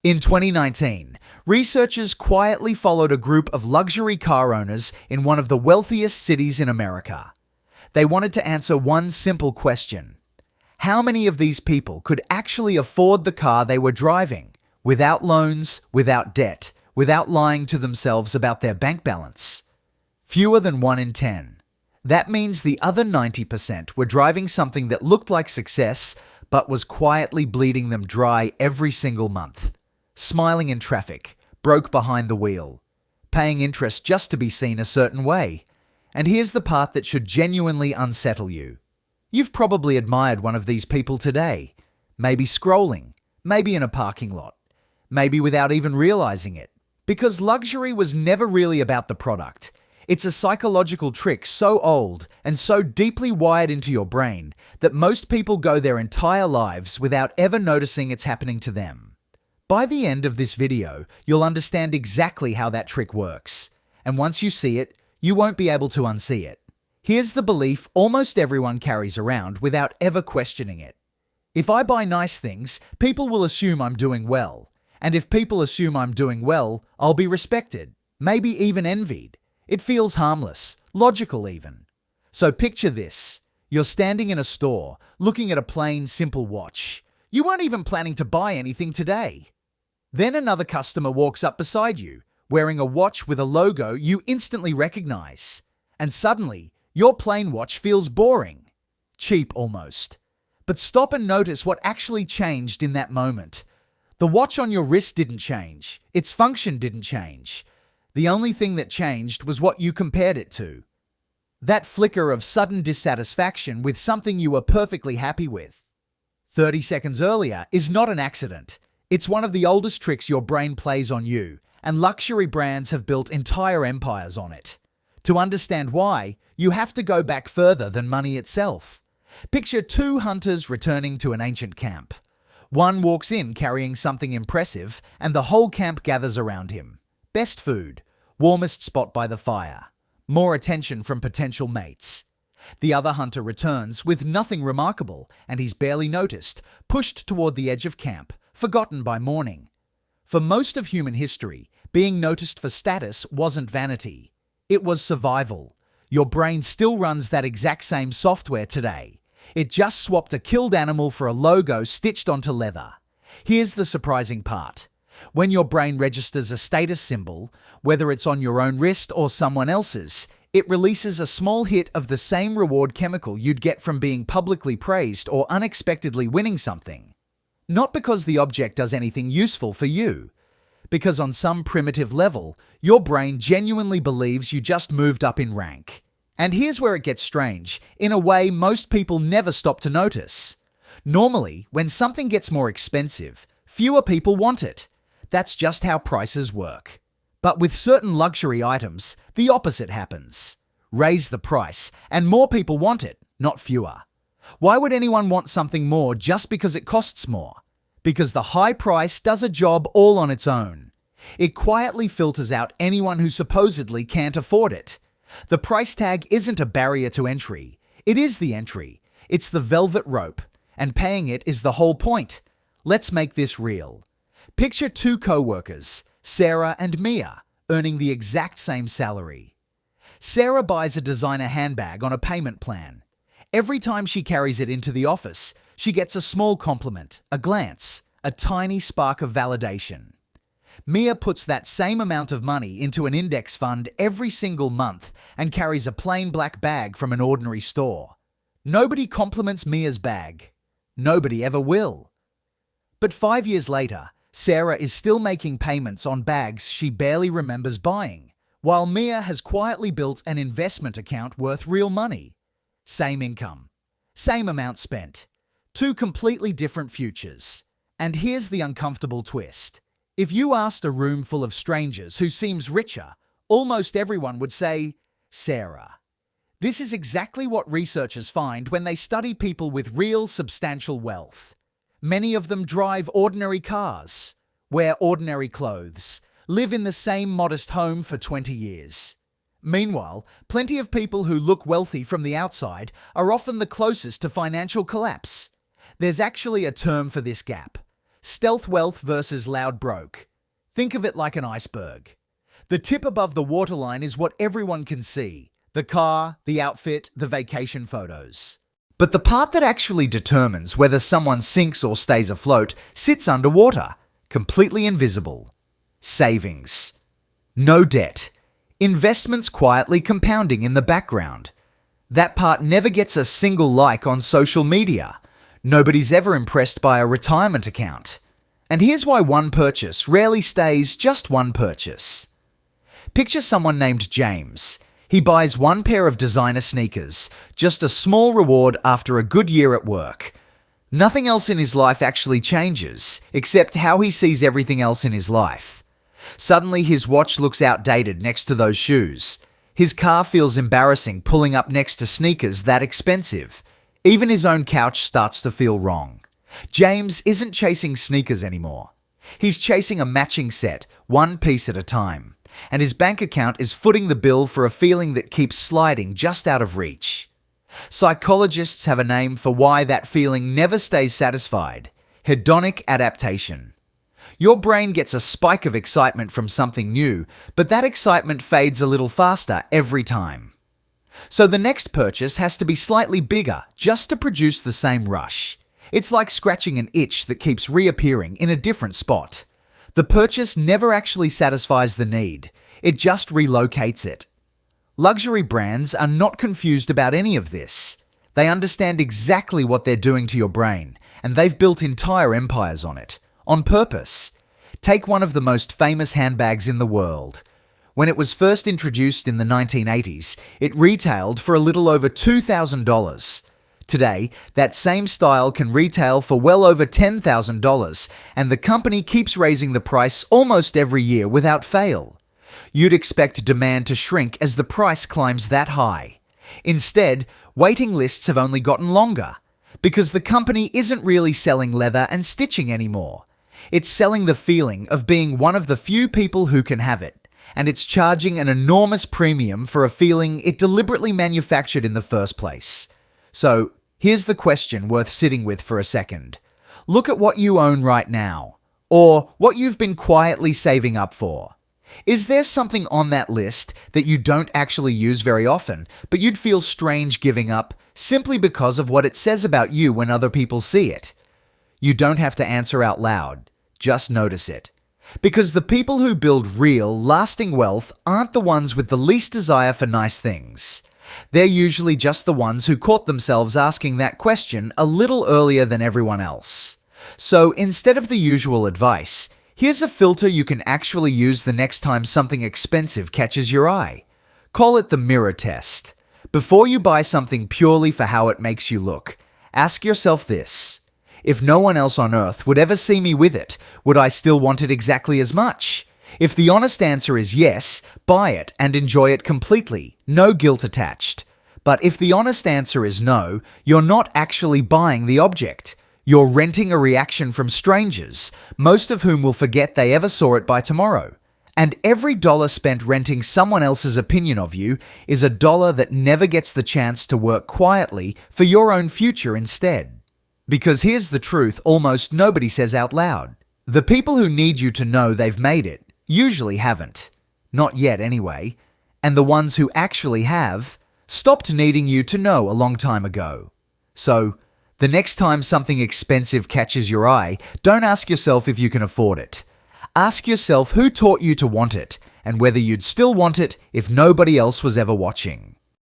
In 2019, researchers quietly followed a group of luxury car owners in one of the wealthiest cities in America. They wanted to answer one simple question: how many of these people could actually afford the car they were driving, without loans, without debt, without lying to themselves about their bank balance? Fewer than 1 in 10. That means the other 90% were driving something that looked like success, but was quietly bleeding them dry every single month. Smiling in traffic, broke behind the wheel, paying interest just to be seen a certain way. And here's the part that should genuinely unsettle you. You've probably admired one of these people today. Maybe scrolling, maybe in a parking lot, maybe without even realizing it. Because luxury was never really about the product. It's a psychological trick so old and so deeply wired into your brain that most people go their entire lives without ever noticing it's happening to them. By the end of this video, you'll understand exactly how that trick works. And once you see it, you won't be able to unsee it. Here's the belief almost everyone carries around without ever questioning it. If I buy nice things, people will assume I'm doing well. And if people assume I'm doing well, I'll be respected, maybe even envied. It feels harmless, logical even. So picture this. You're standing in a store, looking at a plain, simple watch. You weren't even planning to buy anything today. Then another customer walks up beside you, wearing a watch with a logo you instantly recognize. And suddenly, your plain watch feels boring. Cheap almost. But stop and notice what actually changed in that moment. The watch on your wrist didn't change. Its function didn't change. The only thing that changed was what you compared it to. That flicker of sudden dissatisfaction with something you were perfectly happy with 30 seconds earlier is not an accident. It's one of the oldest tricks your brain plays on you, and luxury brands have built entire empires on it. To understand why, you have to go back further than money itself. Picture two hunters returning to an ancient camp. One walks in carrying something impressive, and the whole camp gathers around him. Best food, warmest spot by the fire, more attention from potential mates. The other hunter returns with nothing remarkable, and he's barely noticed, pushed toward the edge of camp, forgotten by morning. For most of human history, being noticed for status wasn't vanity. It was survival. Your brain still runs that exact same software today. It just swapped a killed animal for a logo stitched onto leather. Here's the surprising part. When your brain registers a status symbol, whether it's on your own wrist or someone else's, it releases a small hit of the same reward chemical you'd get from being publicly praised or unexpectedly winning something. Not because the object does anything useful for you, because on some primitive level, your brain genuinely believes you just moved up in rank. And here's where it gets strange, in a way most people never stop to notice. Normally, when something gets more expensive, fewer people want it. That's just how prices work. But with certain luxury items, the opposite happens. Raise the price, and more people want it, not fewer. Why would anyone want something more just because it costs more? Because the high price does a job all on its own. It quietly filters out anyone who supposedly can't afford it. The price tag isn't a barrier to entry. It is the entry. It's the velvet rope, and paying it is the whole point. Let's make this real. Picture two co-workers, Sarah and Mia, earning the exact same salary. Sarah buys a designer handbag on a payment plan. Every time she carries it into the office, she gets a small compliment, a glance, a tiny spark of validation. Mia puts that same amount of money into an index fund every single month and carries a plain black bag from an ordinary store. Nobody compliments Mia's bag. Nobody ever will. But 5 years later, Sarah is still making payments on bags she barely remembers buying, while Mia has quietly built an investment account worth real money. Same income, same amount spent, two completely different futures. And here's the uncomfortable twist. If you asked a room full of strangers who seems richer, almost everyone would say, Sarah. This is exactly what researchers find when they study people with real, substantial wealth. Many of them drive ordinary cars, wear ordinary clothes, live in the same modest home for 20 years. Meanwhile, plenty of people who look wealthy from the outside are often the closest to financial collapse. There's actually a term for this gap: Stealth wealth versus loud broke. Think of it like an iceberg. The tip above the waterline is what everyone can see. The car, the outfit, the vacation photos. But the part that actually determines whether someone sinks or stays afloat sits underwater, completely invisible. Savings. No debt. Investments quietly compounding in the background. That part never gets a single like on social media. Nobody's ever impressed by a retirement account. And here's why one purchase rarely stays just one purchase. Picture someone named James. He buys one pair of designer sneakers, just a small reward after a good year at work. Nothing else in his life actually changes, except how he sees everything else in his life. Suddenly his watch looks outdated next to those shoes. His car feels embarrassing pulling up next to sneakers that expensive. Even his own couch starts to feel wrong. James isn't chasing sneakers anymore. He's chasing a matching set, one piece at a time. And his bank account is footing the bill for a feeling that keeps sliding just out of reach. Psychologists have a name for why that feeling never stays satisfied: hedonic adaptation. Your brain gets a spike of excitement from something new, but that excitement fades a little faster every time. So the next purchase has to be slightly bigger just to produce the same rush. It's like scratching an itch that keeps reappearing in a different spot. The purchase never actually satisfies the need, it just relocates it. Luxury brands are not confused about any of this. They understand exactly what they're doing to your brain, and they've built entire empires on it, on purpose. Take one of the most famous handbags in the world. When it was first introduced in the 1980s, it retailed for a little over $2,000. Today, that same style can retail for well over $10,000, and the company keeps raising the price almost every year without fail. You'd expect demand to shrink as the price climbs that high. Instead, waiting lists have only gotten longer, because the company isn't really selling leather and stitching anymore. It's selling the feeling of being one of the few people who can have it, and it's charging an enormous premium for a feeling it deliberately manufactured in the first place. So, here's the question worth sitting with for a second. Look at what you own right now, or what you've been quietly saving up for. Is there something on that list that you don't actually use very often, but you'd feel strange giving up simply because of what it says about you when other people see it? You don't have to answer out loud, just notice it. Because the people who build real, lasting wealth aren't the ones with the least desire for nice things. They're usually just the ones who caught themselves asking that question a little earlier than everyone else. So instead of the usual advice, here's a filter you can actually use the next time something expensive catches your eye. Call it the mirror test. Before you buy something purely for how it makes you look, ask yourself this: if no one else on earth would ever see me with it, would I still want it exactly as much? If the honest answer is yes, buy it and enjoy it completely, no guilt attached. But if the honest answer is no, you're not actually buying the object. You're renting a reaction from strangers, most of whom will forget they ever saw it by tomorrow. And every dollar spent renting someone else's opinion of you is a dollar that never gets the chance to work quietly for your own future instead. Because here's the truth almost nobody says out loud. The people who need you to know they've made it usually haven't. Not yet anyway. And the ones who actually have stopped needing you to know a long time ago. So, the next time something expensive catches your eye, don't ask yourself if you can afford it. Ask yourself who taught you to want it, and whether you'd still want it if nobody else was ever watching.